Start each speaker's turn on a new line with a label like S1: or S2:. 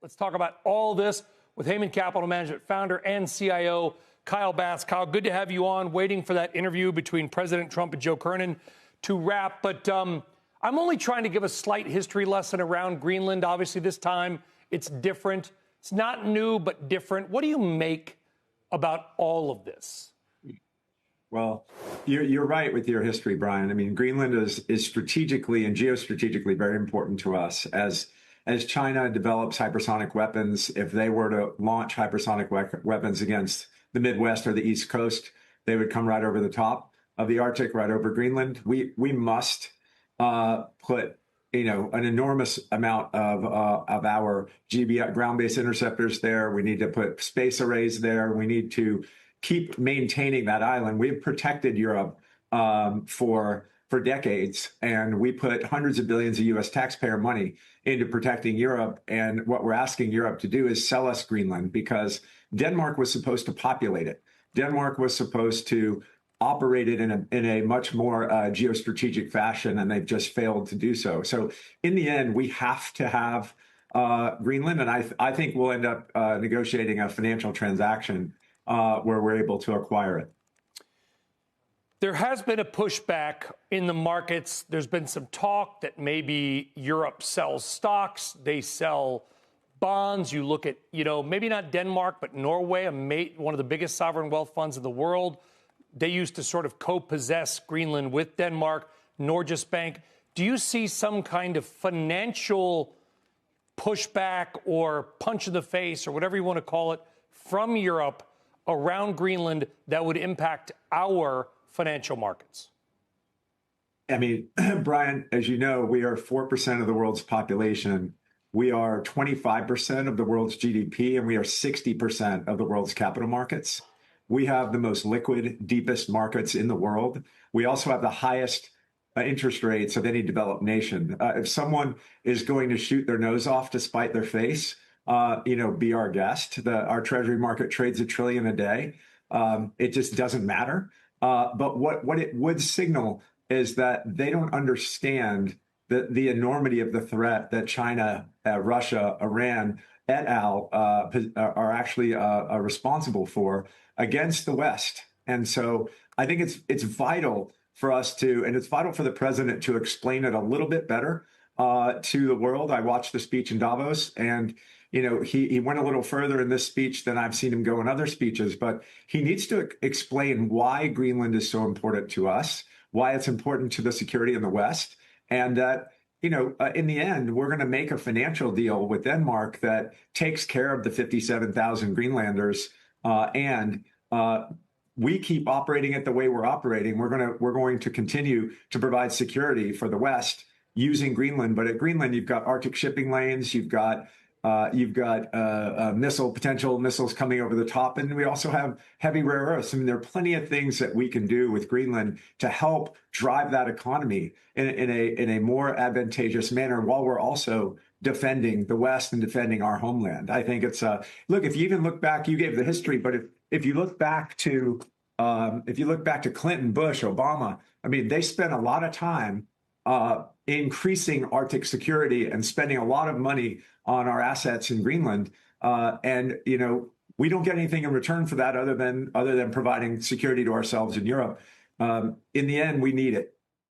S1: Let's talk about all this with Hayman Capital Management founder and CIO Kyle Bass. Kyle, good to have you on. Waiting for that interview between President Trump and Joe Kernan to wrap. But I'm only trying to give a slight history lesson around Greenland. Obviously, this time it's different. It's not new, but different. What do you make about all of this?
S2: Well, you're right with your history, Brian. I mean, Greenland is strategically and geostrategically very important to us. As China develops hypersonic weapons, if they were to launch hypersonic weapons against the Midwest or the East Coast, they would come right over the top of the Arctic, right over Greenland. We must put an enormous amount of our ground-based interceptors there. We need to put space arrays there. We need to keep maintaining that island. We've protected Europe for decades, and we put hundreds of billions of U.S. taxpayer money into protecting Europe. And what we're asking Europe to do is sell us Greenland, because Denmark was supposed to populate it. Denmark was supposed to operate it in a much more geostrategic fashion, and they've just failed to do so. So in the end, we have to have Greenland, and I think we'll end up negotiating a financial transaction where we're able to acquire it.
S1: There has been a pushback in the markets. There's been some talk that maybe Europe sells stocks, they sell bonds. You look at, maybe not Denmark, but Norway, one of the biggest sovereign wealth funds in the world. They used to sort of co-possess Greenland with Denmark, Norges Bank. Do you see some kind of financial pushback or punch in the face or whatever you want to call it from Europe around Greenland that would impact our financial markets?
S2: I mean, Brian, as you know, we are 4% of the world's population. We are 25% of the world's GDP, and we are 60% of the world's capital markets. We have the most liquid, deepest markets in the world. We also have the highest interest rates of any developed nation. If someone is going to shoot their nose off to spite their face, be our guest. Our treasury market trades $1 trillion a day. It just doesn't matter. But what it would signal is that they don't understand the enormity of the threat that China, Russia, Iran, et al. Are actually responsible for against the West. And so I think it's vital for us to, and it's vital for the president to explain it a little bit better to the world. I watched the speech in Davos, and he went a little further in this speech than I've seen him go in other speeches, but he needs to explain why Greenland is so important to us, why it's important to the security in the West, and that, in the end, we're going to make a financial deal with Denmark that takes care of the 57,000 Greenlanders, and we keep operating it the way we're operating. We're going to continue to provide security for the West using Greenland. But at Greenland, you've got Arctic shipping lanes, you've got potential missiles coming over the top. And we also have heavy rare earths. I mean, there are plenty of things that we can do with Greenland to help drive that economy in a more advantageous manner, while we're also defending the West and defending our homeland. I think it's look, if you even look back, you gave the history, but if you look back to Clinton, Bush, Obama, I mean, they spent a lot of time increasing Arctic security and spending a lot of money on our assets in Greenland. And we don't get anything in return for that other than providing security to ourselves in Europe. In the end, we need it.